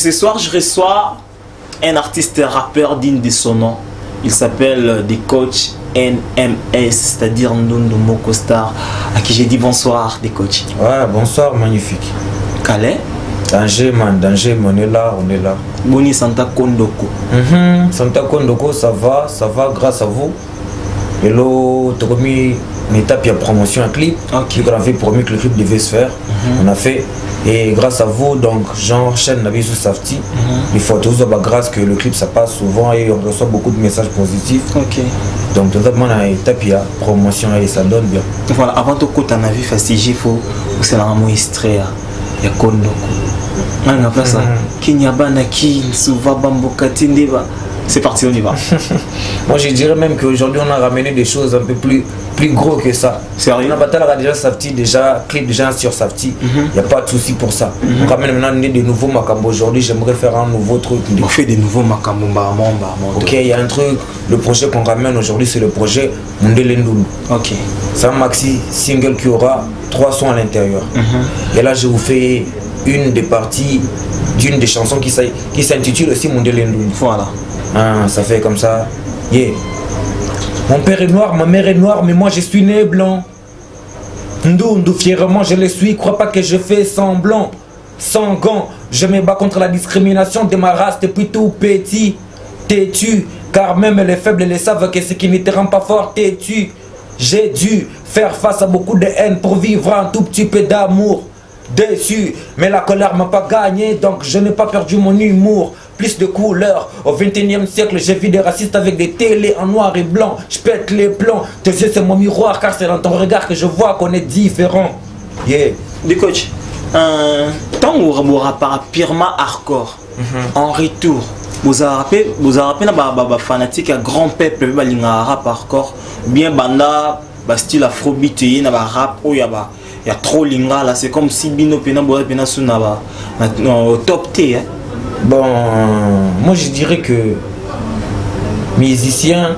Ce soir, je reçois un artiste rappeur digne de son nom. Il s'appelle The Coach NMS, c'est-à-dire Ndundu Moko Star, à qui j'ai dit bonsoir, The Coach. Ouais, bonsoir, magnifique. Calais. Danger, man, on est là, on est là. Boni Santa Kondoko. Santa Kondoko, ça va, grâce à vous. Et là, tu as remis une étape, il y a promotion, un clip. Okay. On avait promis que le clip devait se faire. On a fait. Et grâce à vous, donc j'enchaîne la vie sous Safety. Il faut toujours grâce que le clip ça passe souvent et on reçoit beaucoup de messages positifs. Ok. Donc tout d'abord, on a une étape, il y a promotion et ça donne bien. Voilà, avant de côté, on a vu Fastigé, il faut c'est un mot extrait. Il y a Kondoko. On a fait ça. Kinyabana Kin, Souva Bambokati Ndeba. C'est parti, on y va. Moi je dirais même qu'aujourd'hui on a ramené des choses un peu plus gros que ça. Sérieux? On a battu déjà Safety, déjà clip déjà sur Safety. Il n'y a pas de souci pour ça. On ramène maintenant des nouveaux Makambo. Aujourd'hui j'aimerais faire un nouveau truc. On fait des nouveaux Makambo. Ok, il y a un truc. Le projet qu'on ramène aujourd'hui c'est le projet Mundele Ndundu. Ok. C'est un maxi single qui aura 3 sons à l'intérieur. Et là je vous fais une des parties d'une des chansons qui s'intitule aussi Mundele Ndundu. Voilà. Ah, ça fait comme ça. Yeah. Mon père est noir, ma mère est noire, mais moi je suis né blanc. Ndundu, fièrement je le suis, crois pas que je fais semblant. Sans gants, je me bats contre la discrimination de ma race depuis tout petit. Têtu, car même les faibles les savent que ce qui ne te rend pas fort, têtu. J'ai dû faire face à beaucoup de haine pour vivre un tout petit peu d'amour. Déçu, mais la colère m'a pas gagné, donc je n'ai pas perdu mon humour. Plus de couleurs, au 21e siècle j'ai vu des racistes avec des télés en noir et blanc. Je pète les plans, tes yeux c'est mon miroir, car c'est dans ton regard que je vois qu'on est différent. Yeah. Du coach, tant où on rappara purement hardcore, en retour, vous avez rappelé na fanatique à grand peuple balinga rap hardcore, bien banda, style afrobeat et na rap où y a trop linga là, c'est comme si bino pena boa pena suna au top T hein. Bon, moi je dirais que musicien,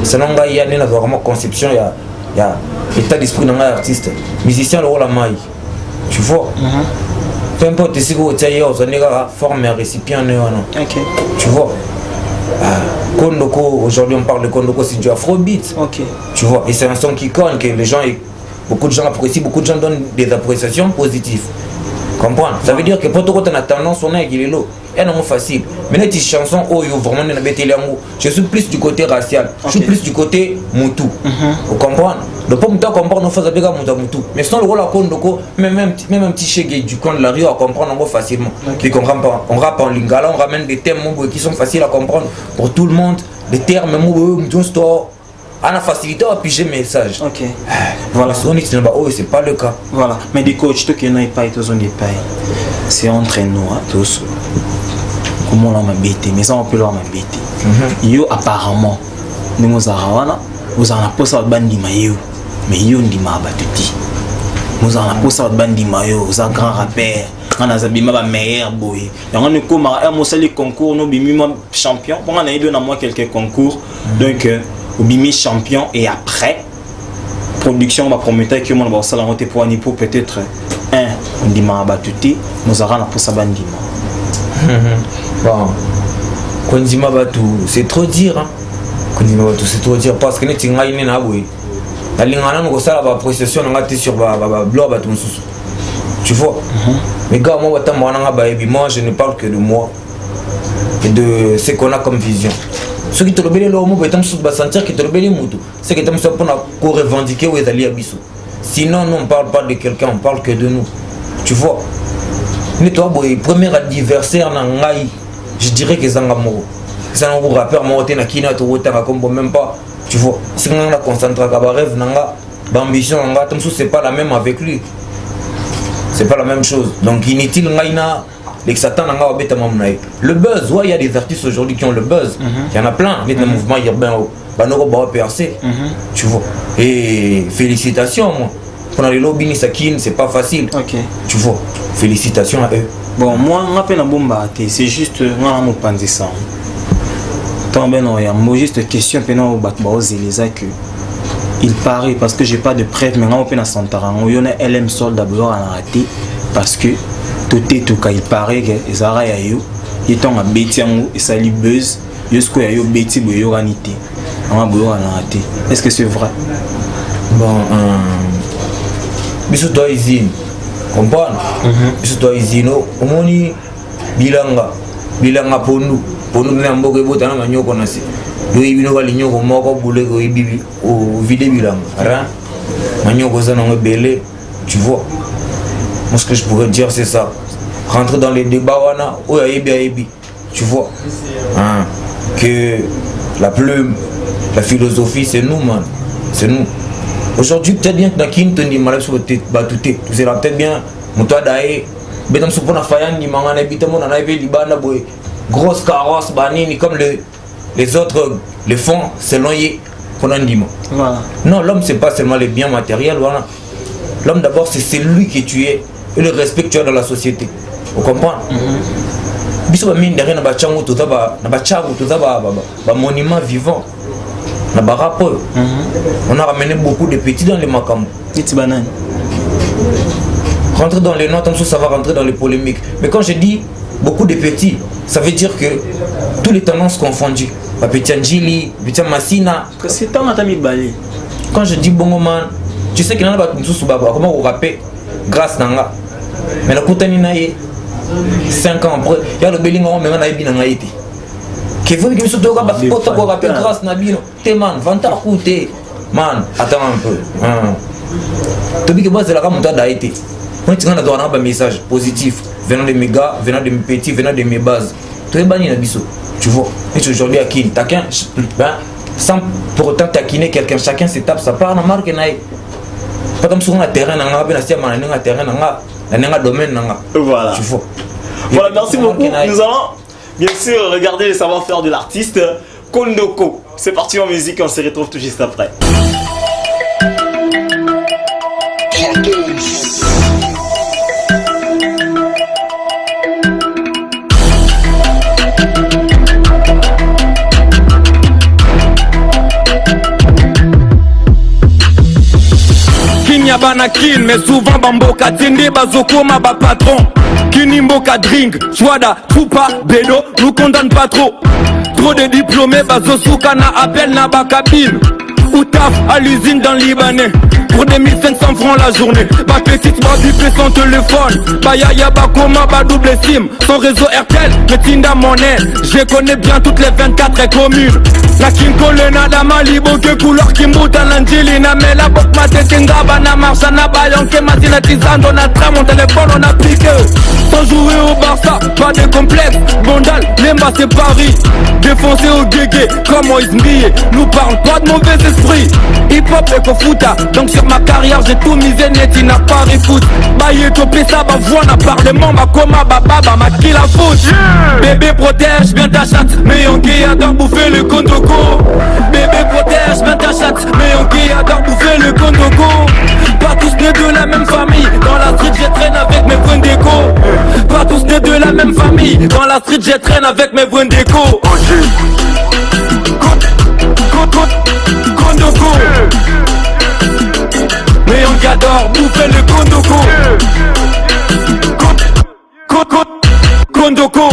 c'est non il y a vraiment conception, il y a état d'esprit dans l'artiste. Musicien le rôle à maille, tu vois. Peu importe si vous êtes forme un récipient, ok. Tu vois. Kondoko, aujourd'hui on parle de Kondoko, c'est du afrobeat. Ok. Tu vois, et c'est un son qui conne, que les gens, beaucoup de gens apprécient, beaucoup de gens donnent des appréciations positives. Comprendre. Ça veut dire que pour tout le monde, on a tendance, on a équilibré. Et non facile. Mais les chansons, oh, vraiment, je suis plus du côté racial. Je suis plus du côté Moutou. Vous comprenez? Donc pour Moutou, comprendre, on fait avec Moutou. Mais sinon, le rôle à Kondoko, même un petit chégué du coin de la rue, on comprend facilement. Puis qu'on rappe en lingala, on ramène des thèmes qui sont faciles à comprendre pour tout le monde. Des termes, on a facilité à piger message. Ok. Voilà. C'est pas le cas. Voilà. Mais des coachs, qui n'ont pas été c'est entre nous, tous. Comment on m'a bêté, mais ça on peut leur bêté. Yo apparemment, nous avons vous en avez posé votre bandi maillot, mais yo ndi ma batuti. Nous en avez posé votre bandi maillot, vous êtes grand rappeur. On a zabima ba meilleur boy. Et on est comme un mosali concours, nous bimima champion. Pour on a eu dans moi quelques concours, donc bimi champion et après production va promettre que mon va salon te pour pour peut-être on dit ma batuti, nous avons pour sa bandi. Bon, Kondima Batu, c'est trop dire. Hein? Kondima Batu, c'est trop dire parce que nous sommes en train de la ligne en train de procession sur blog. Tu vois? Mais gars, moi, je ne parle que de moi et de ce qu'on a comme vision. Ceux qui te rebellent le mot, ils sentir qu'ils te rebellent le c'est que tu as pour revendiquer où ils allaient à Bissou. Sinon, nous, on ne parle pas de quelqu'un, on parle que de nous. Tu vois? Mais toi, le premier adversaire, je dirais que c'est un amour. C'est un rappeur, même pas. Tu vois, si on a concentré à rêve, l'ambition, c'est pas la même avec lui. C'est pas la même chose. Donc, inutile, le buzz, ouais, il y a des artistes aujourd'hui qui ont le buzz. Il y en a plein, mais le mouvement urbain, tu vois. Et félicitations, moi. Pour les lobbies, c'est pas facile. Ok. Tu vois, félicitations à eux. Bon, moi, c'est juste moi, je ça. Moi, juste question, il paraît, parce que j'ai pas de preuve, mais on peut Santaran, on y a LM Sol d'abord à raté, parce que toté tout cas il paraît que ezara ya yo yeton a beti yango et sali buzz jusqu'au ya yo beti boyo ranité on boyo ranité est-ce que c'est vrai? Bon biso toi izine comprendre biso toi izine omoni bilanga pondu na mboka ebotana manyoko na se doyi bino balinyoko moko boule ko ibibi o vide bilanga ra manyoko za na belé tu vois. Moi ce que je pourrais dire c'est ça, rentrer dans les débats wana o ya yebi tu vois que la plume la philosophie c'est nous man, c'est nous. Aujourd'hui peut-être bien que na kintondi malak so batute tu sais peut-être bien moto dae betam so pona fayandi mangana bitamo na nabe libana boy grosse carrosse banini comme les autres le font selon y ponandimo. Voilà. Non, l'homme c'est pas seulement les biens matériels voilà. L'homme d'abord c'est celui que tu es et le respect que tu as dans la société. Vous comprenez? Biso ba mine derrière na ba chango to ba na ba chango to ba monument vivant. Na ba rapport. On a ramené beaucoup de petits dans les makambo. Petit banane. Rentrer dans les notes, ça va rentrer dans les polémiques. Mais quand je dis beaucoup de petits, ça veut dire que tous les tendances confondues. La petite Angili, petite Massina. C'est tant à t'ami balé. Quand je dis bongo man, tu sais qu'il y en a pas tout sous baba. Comment vous rappelez grâce nanga. Mais la koutani na ye 5 ans après, il y a le belingo mais on a bien na été. Que veut que ce soit pas pour quoi rappelle grâce na bino. T'es man, vanta coûter. Man, attends un peu. Tu dis que moi c'est la gamme d'Haïti. Moi tu as un message positif venant de mes gars, venant de mes petits, venant de mes bases. Tu es banni na biso. Tu vois, et aujourd'hui à qui chacun sans pour autant taquiner quelqu'un, chacun s'étape sa part na marque na. Pas comme sur un terrain na ben asia man na terrain na domaine na. Voilà. Tu vois. Voilà, merci beaucoup. Nous allons bien sûr regarder le savoir-faire de l'artiste Kondoko. C'est parti en musique, on se retrouve tout juste après. Banakin, mais souvent bamboka tende bazokoma ba patron. Kinimboka drink, chouada, troupa, bédo, nous condamne pas trop. Trop de diplômés, bazosuka na appel na ba cabine. Ou taf à l'usine dans Libanais. Pour 2500 francs la journée. Ba petite va bipper son téléphone. Ba yaya ba coma ba double sim. Son réseau RTL, me tinda monnaie. Je connais bien toutes les 24 communes. La kinkole na da malibo que couleur kimbuta l'angelina. Mais la bok ma tete ngaba na marcha na bayonke matina tizando na tram. Mon téléphone on a piqué. Sans jouer au Barça, pas de complexe. Bondal, Lemba c'est Paris. Défoncé au guégué, comme Moïse Mbille. Nous parle pas de mauvais esprit. Hip hop et Kofuta. Donc sur ma carrière j'ai tout misé net, il n'a pas foot. Baye topé ça, bah voix n'a parlement, bah coma, bah baba, ma kill la foot. Bébé protège bien ta chatte, mais on qui adore bouffer le Kondoko. Bébé protège bien ta chatte, mais on qui adore bouffer le Kondoko. Pas tous nés de la même famille, dans la street je traîne avec mes points d'écho. Pas tous nés de la même famille, dans la street je traîne avec mes points d'écho. Kondoko. Mais on adore bouffer le Kondoko. Kondoko.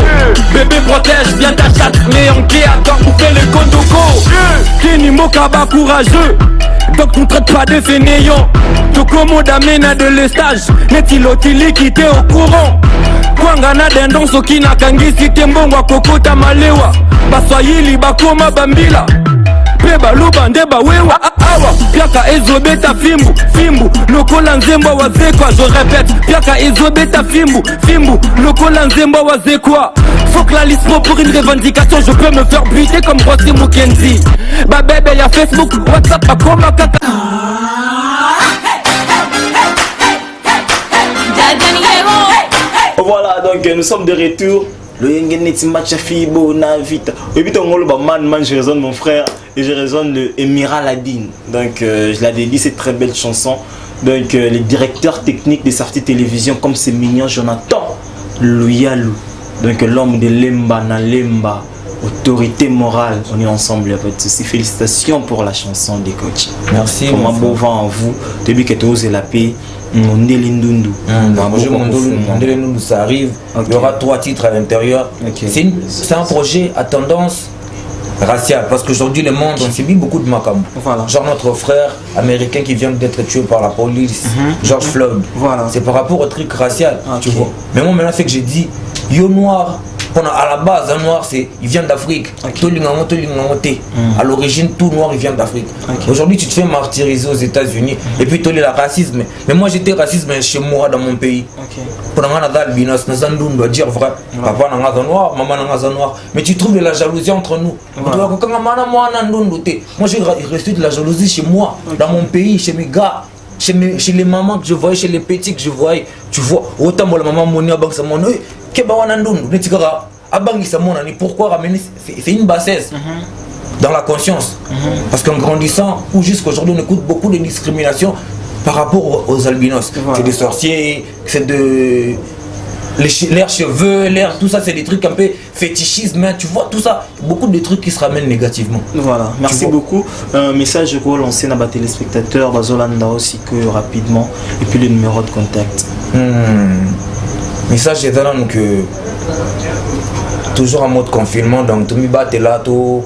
Bébé protège bien ta chatte, mais on qui adore bouffer le Kondoko. Kenny Mokaba courageux, donc on traite pas de fainéants. Tokomo d'amena de l'estage, netilotili qui t'es au courant. Kwangana dendon soki na kangisi tembongwa kokota malewa. Baswahili bakoma bambila. Peba luba ndeba wewa awa. Piaka ezobeta fimbu, fimbu lokola nzembo wazekwa. Je répète, piaka ezobeta fimbu, fimbu lokola nzembo wazekwa. Faut que la liste pour une revendication, je peux me faire buter comme Rossi Mukenzi. Ba bébé y'a Facebook, WhatsApp, pas comme ma kata. Voilà, donc nous sommes de retour. Le Yengeneti Machafibo Navita. Et puis man, je raisonne mon frère et je raisonne de Emira Ladine. Donc je l'ai dédié cette très belle chanson. Donc les directeurs techniques des Safety Télévision comme c'est mignon Jonathan Louyalou. Donc l'homme de Lemba na Lemba. Autorité morale, on est ensemble, il y a pas de souci. Félicitations pour la chanson des coachs. Merci. Comme un beau vent en vous, depuis que tu oses la paix, Mondele Ndundu. Mondele Ndundu, ça arrive. Ok. Il y aura 3 titres à l'intérieur. Ok. C'est un projet à tendance raciale, parce qu'aujourd'hui le monde on subit beaucoup de macabre. Voilà. Genre notre frère américain qui vient d'être tué par la police, George Floyd. Voilà. C'est par rapport au truc racial, Ok. tu vois. Mais moi maintenant c'est que j'ai dit, yo noir, à la base un noir il vient d'Afrique. Ok. À l'origine tout noir il vient d'Afrique. Ok. Aujourd'hui tu te fais martyriser aux États-Unis et puis tu as le racisme. Mais moi j'étais raciste mais chez moi dans mon pays. Ok. Pour un albinos, nous allons dire vrai. Papa n'a pas noir, maman n'a pas noir. Mais tu trouves de la jalousie entre nous. Voilà. Moi j'ai reçu de la jalousie chez moi, dans mon pays, chez mes gars, chez les mamans que je voyais, chez les petits que je voyais. Tu vois, autant moi la maman moni abang sa mon pourquoi ramener, c'est une bassesse dans la conscience. Parce qu'en grandissant, ou jusqu'aujourd'hui on écoute beaucoup de discrimination par rapport aux albinos. Voilà. C'est des sorciers, c'est de leurs cheveux, tout ça c'est des trucs un peu fétichisme, hein, tu vois tout ça, beaucoup de trucs qui se ramènent négativement. Voilà, merci beaucoup. Un message que vous lancez à nos téléspectateurs, Bazolanda aussi que rapidement, et puis le numéro de contact. Message est là donc toujours en mode confinement, donc tout le monde est là, tout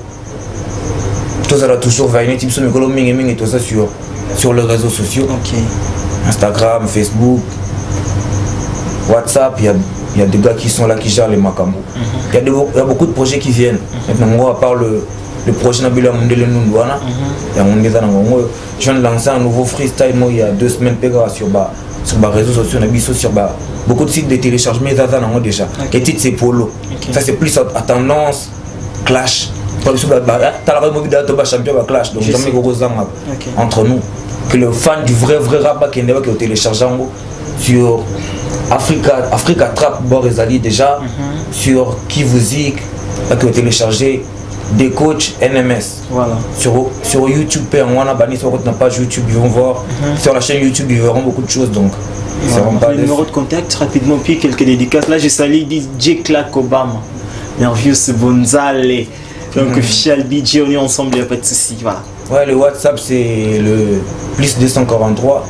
ça là toujours vaillé, type sur et tout ça sur les réseaux sociaux. Ok. Instagram, Facebook, WhatsApp, il y a des gars qui sont là qui gèrent les macambos. Il y a beaucoup de projets qui viennent. Maintenant, à part le projet Nabila Mondele Nundouana, je viens de lancer un nouveau freestyle moi, il y a 2 semaines sur les réseaux sociaux, sur beaucoup de sites de téléchargement déjà. Okay. Les titres c'est Polo. Okay. Ça c'est plus à tendance, clash. Champion clash, donc jamais gros entre nous. Que le fan du vrai rap qui est téléchargé sur Africa Trap Borizali déjà, sur Kivuzik qui est téléchargé des coachs NMS. Voilà. Sur YouTube, on a banni sur notre page YouTube, ils vont voir. Sur la chaîne YouTube, ils verront beaucoup de choses donc. Voilà. Le numéro de contact rapidement, puis quelques dédicaces. Là, j'ai sali DJ Clark Obama. Nervieux Bonzale. Donc, official DJ, on est ensemble, il n'y a pas de souci. Voilà. Ouais, le WhatsApp, c'est le plus 243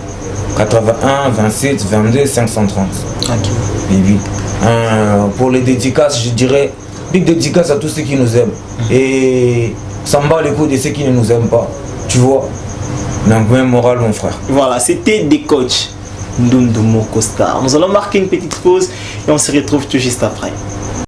81 27 22 530. Ok. Et oui. Pour les dédicaces, je dirais big dédicace à tous ceux qui nous aiment. Et ça me bat les coups de ceux qui ne nous aiment pas. Tu vois. Donc, même moral, mon frère. Voilà, c'était des coachs. Ndundu Moko Star. Nous allons marquer une petite pause et on se retrouve tout juste après.